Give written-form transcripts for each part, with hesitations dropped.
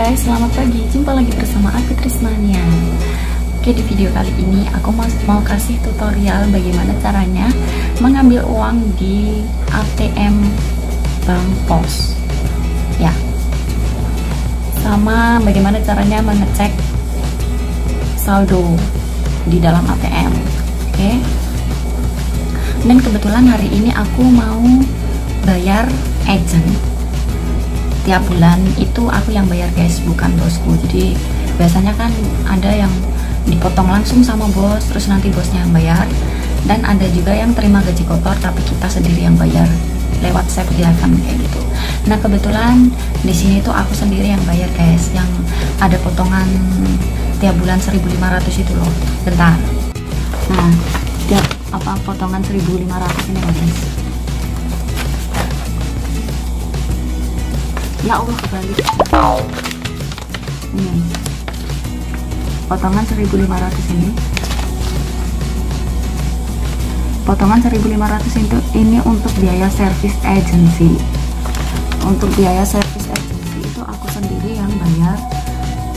guys, selamat pagi. Jumpa lagi bersama aku Trismania. Oke, di video kali ini aku mau kasih tutorial bagaimana caranya mengambil uang di ATM Bank Pos. Ya. Sama bagaimana caranya mengecek saldo di dalam ATM. Oke. Dan kebetulan hari ini aku mau bayar agent. Tiap bulan itu aku yang bayar guys, bukan bosku. Jadi biasanya kan ada yang dipotong langsung sama bos, terus nanti bosnya yang bayar. Dan ada juga yang terima gaji kotor tapi kita sendiri yang bayar lewat 7-Eleven kayak gitu. Nah kebetulan di sini tuh aku sendiri yang bayar guys, yang ada potongan tiap bulan 1.500 itu loh. Bentar. Nah, tiap potongan 1.500 ini loh guys. Ya Allah, kebalik. Ini potongan 1.500 ini. Potongan 1.500 itu ini untuk biaya service agency. Untuk biaya service agency itu aku sendiri yang bayar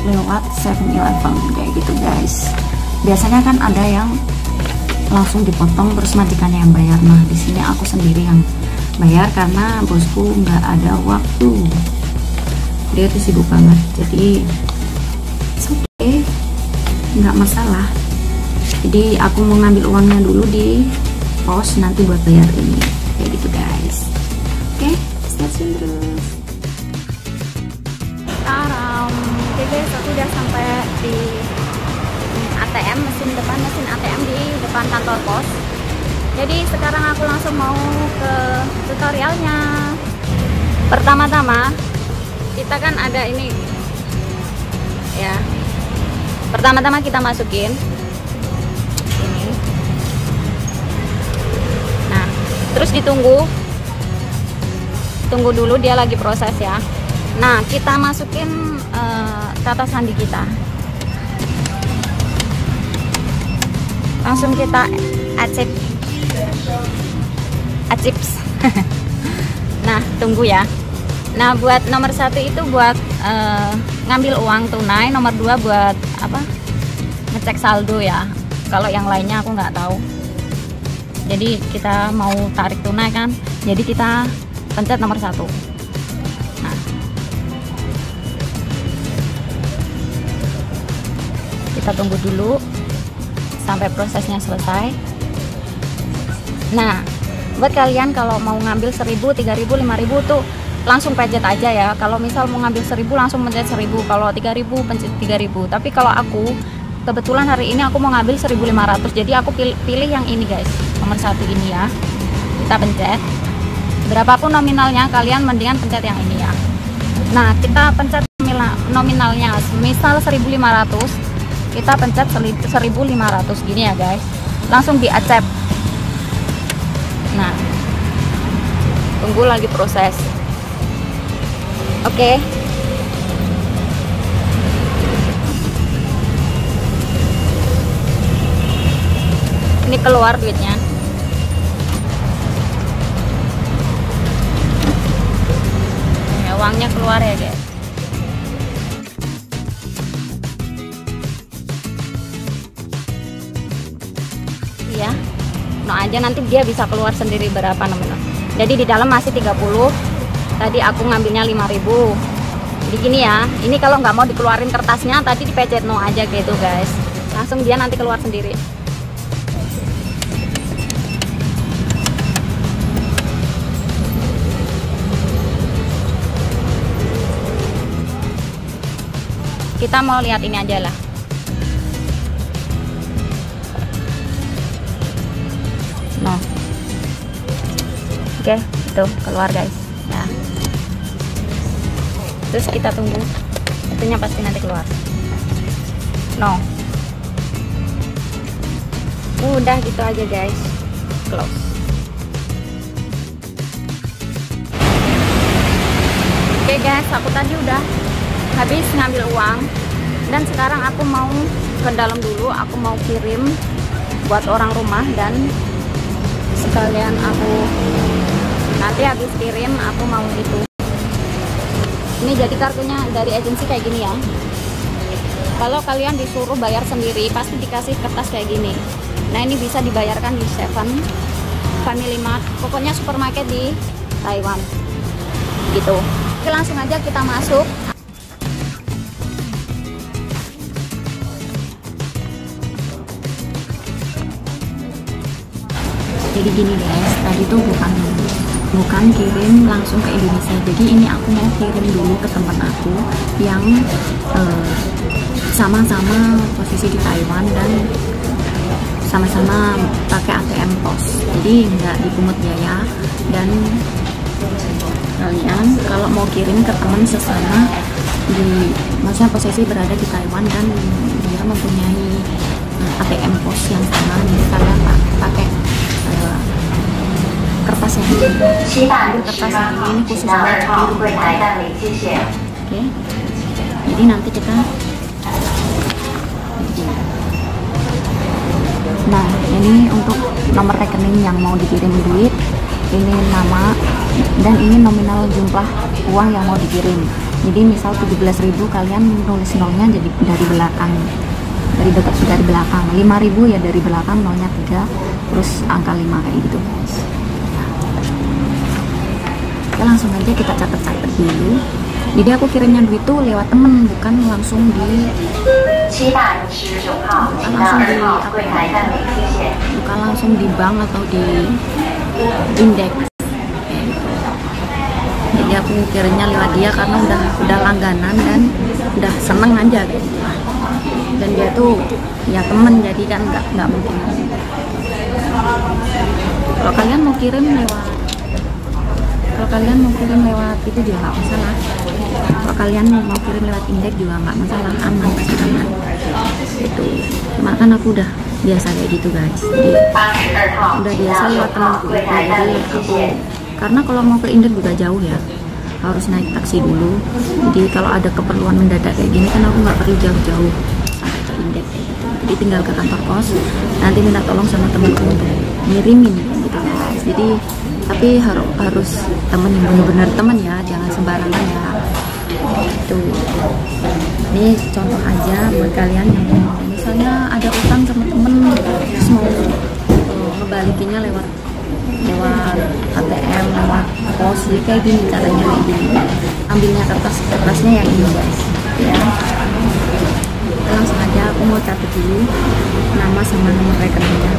lewat 7-Eleven kayak gitu guys. Biasanya kan ada yang langsung dipotong terus majikannya yang bayar. Nah di sini aku sendiri yang bayar karena bosku nggak ada waktu. Dia tuh sibuk banget, jadi oke, nggak masalah. Jadi aku mau ngambil uangnya dulu di pos, nanti buat bayar ini kayak gitu guys. Oke, stay tune terus. Oke guys, aku udah sampai di ATM, mesin ATM di depan kantor pos. Jadi sekarang aku langsung mau ke tutorialnya. Pertama-tama kita kan ada ini ya. Pertama-tama kita masukin ini. Nah, terus tunggu dulu, dia lagi proses ya. Nah, kita masukin kata sandi kita. Langsung kita acips. Nah, tunggu ya. Nah, buat nomor 1 itu buat ngambil uang tunai, nomor 2 buat apa? Ngecek saldo ya. Kalau yang lainnya aku nggak tahu. Jadi kita mau tarik tunai kan, jadi kita pencet nomor 1. Nah, kita tunggu dulu sampai prosesnya selesai. Nah, buat kalian kalau mau ngambil 1.000, 3.000, 5.000 tuh langsung pencet aja ya. Kalau misal mau ngambil 1.000 langsung pencet 1.000, kalau 3.000 pencet 3.000. Tapi kalau aku kebetulan hari ini aku mau ngambil 1.500, jadi aku pilih yang ini guys, nomor 1 ini ya. Kita pencet. Berapapun nominalnya, kalian mendingan pencet yang ini ya. Nah, kita pencet nominalnya. Misal 1.500, kita pencet 1.500 gini ya guys. Langsung di accept. Nah, tunggu lagi proses. Oke. Ini keluar duitnya. Ya, uangnya keluar ya guys. Ya. No aja nanti dia bisa keluar sendiri berapa nominal. Jadi di dalam masih 30. Tadi aku ngambilnya 5.000. Jadi gini ya, ini kalau nggak mau dikeluarin kertasnya, tadi dipencet no aja gitu guys. Langsung dia nanti keluar sendiri. Kita mau lihat ini aja lah. No. Oke, itu keluar guys. Nah. Terus kita tunggu. Itunya pasti nanti keluar. No. Udah gitu aja guys. Close. Oke guys, aku tadi udah habis ngambil uang dan sekarang aku mau ke dalam dulu. Aku mau kirim buat orang rumah dan sekalian aku nanti habis kirim aku mau itu Ini jadi kartunya dari agensi kayak gini ya. Kalau kalian disuruh bayar sendiri pasti dikasih kertas kayak gini. Nah ini bisa dibayarkan di Seven, Family Mart, pokoknya supermarket di Taiwan gitu. Oke, langsung aja kita masuk. Jadi gini guys, tadi tuh bukan kirim langsung ke Indonesia. Jadi ini aku mau kirim dulu ke teman aku yang sama-sama posisi di Taiwan dan sama-sama pakai ATM pos. Jadi nggak dipungut biaya. Dan kalian kalau mau kirim ke teman sesama maksudnya posisi berada di Taiwan dan dia mempunyai ATM pos yang sama, misalnya pakai kertas yang ini, kertas yang ini khusus buat kirim. Oke, jadi nanti kita ini untuk nomor rekening yang mau dikirim duit, ini nama, dan ini nominal jumlah uang yang mau dikirim. Jadi misal 17.000, kalian nulis nolnya jadi dari belakang, dari belakang. 5.000 ya dari belakang, nolnya 3, terus angka 5 kayak gitu guys. Oke, langsung aja kita catat dulu. Jadi aku kirimnya duit tuh lewat temen, bukan langsung di bukan langsung di bank atau di indeks. Jadi aku kirimnya lewat dia karena udah langganan dan udah seneng aja gitu. Dan dia tuh ya temen, jadi kan nggak mungkin. Kalau kalian mau kirim lewat itu juga nggak masalah. Kalau kalian mau kirim lewat indeks juga nggak masalah, aman, pasti aman. Itu cuma kan aku udah biasa kayak gitu guys. Jadi udah biasa lewat temanku itu. Jadi aku karena kalau mau ke indeks juga jauh ya, harus naik taksi dulu. Jadi kalau ada keperluan mendadak kayak gini kan aku nggak perlu jauh-jauh sampai ke indeks kayak gitu. Jadi tinggal ke kantor pos, nanti minta tolong sama temanku untuk ngirimin gitu guys. Jadi tapi harus temen yang benar-benar temen ya, jangan sembarangan ya. Itu ini contoh aja buat kalian yang misalnya ada utang sama temen terus mau ngebalikinnya lewat ATM, lewat pos, jadi kayak gini caranya, kayak gini. Ambilnya kertasnya yang ini guys ya. Langsung aja aku mau catat dulu nama sama nomor rekeningnya.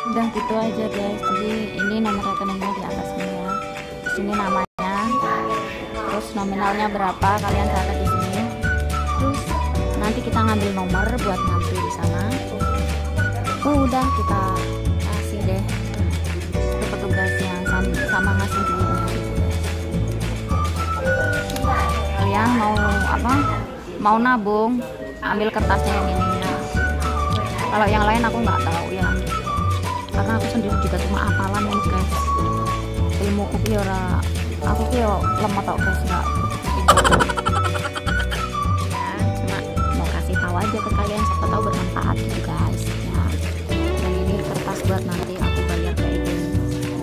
Udah gitu aja guys. Jadi ini nomor rekeningnya di atas ini ya. Di sini namanya, terus nominalnya berapa kalian catat di sini. Terus nanti kita ngambil nomor buat ngantri di sana. Udah kita kasih deh ke petugas yang sama ngasih duitnya gitu guys. Kalian mau apa? Mau nabung, ambil kertasnya yang ini ya. Kalau yang lain aku nggak tahu ya, karena aku sendiri juga cuma hafalan ya guys. Ilmu aku yo lemah tau guys, nggak ya, cuma mau kasih tahu aja ke kalian, siapa tahu bermanfaat gitu guys ya. Dan ini kertas buat nanti aku bayar ke agensi,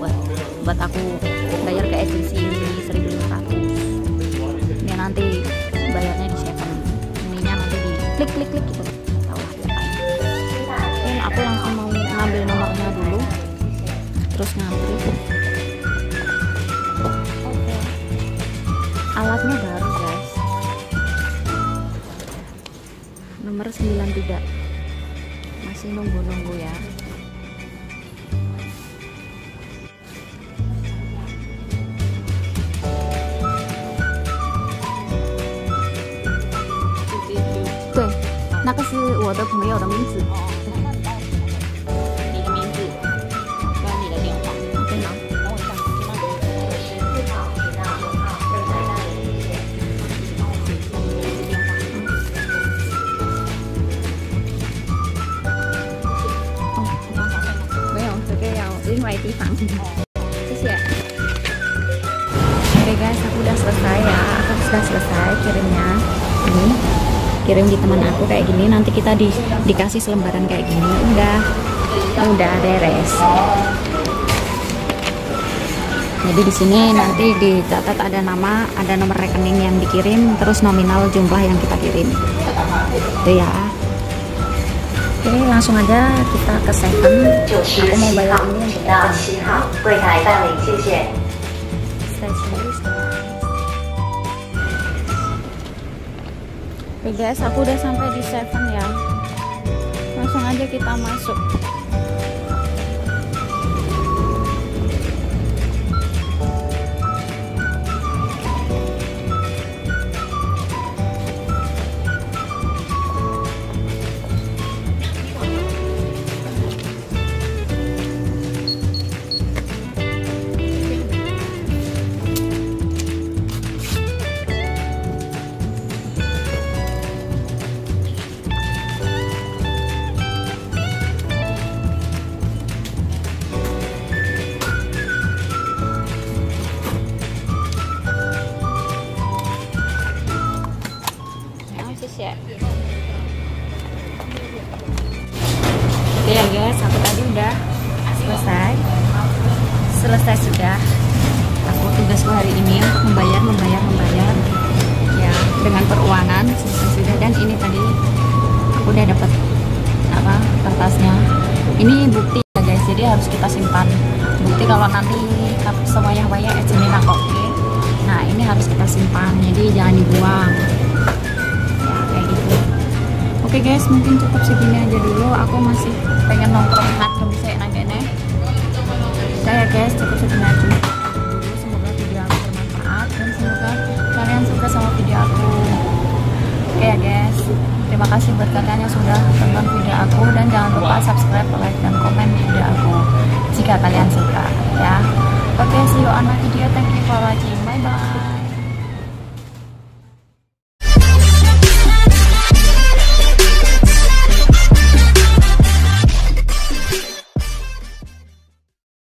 buat aku bayar ke agensi ini 1.500. Ini nanti bayarnya di Seven, ininya nanti di klik gitu. Aku langsung mau ngambil nomornya dulu, terus ngantri. Oke. Alatnya baru guys, nomor 93, masih nunggu ya.对，那个是我的朋友的名字。ya. Oke guys, aku udah selesai ya. Aku sudah selesai kirimnya. Ini kirim di teman aku kayak gini. Nanti kita dikasih selembaran kayak gini. Udah beres. Jadi di sini nanti dicatat ada nama, ada nomor rekening yang dikirim, terus nominal jumlah yang kita kirim. Itu ya. Oke, langsung aja kita ke Seven. Aku mau bayar ini untuk Oke guys, aku udah sampai di Seven ya. Langsung aja kita masuk. Oke ya guys, aku tadi udah selesai sudah. Aku tugasku hari ini untuk membayar ya, dengan peruangan selesai sudah. Dan ini tadi aku udah dapat kertasnya. Ini bukti ya guys, jadi harus kita simpan. Bukti kalau nanti sewaya-waya sini nakok. Nah ini harus kita simpan, jadi jangan dibuang. Oke guys, mungkin cukup segini aja dulu. Aku masih pengen nongkrong bisa nanya saya guys, cukup segini aja dulu. Semoga video aku bermanfaat dan semoga kalian suka sama video aku. Oke ya guys, terima kasih buat kalian yang sudah tonton video aku, dan jangan lupa subscribe, like, dan komen video aku jika kalian suka ya. Oke, see you on my video. Thank you for watching.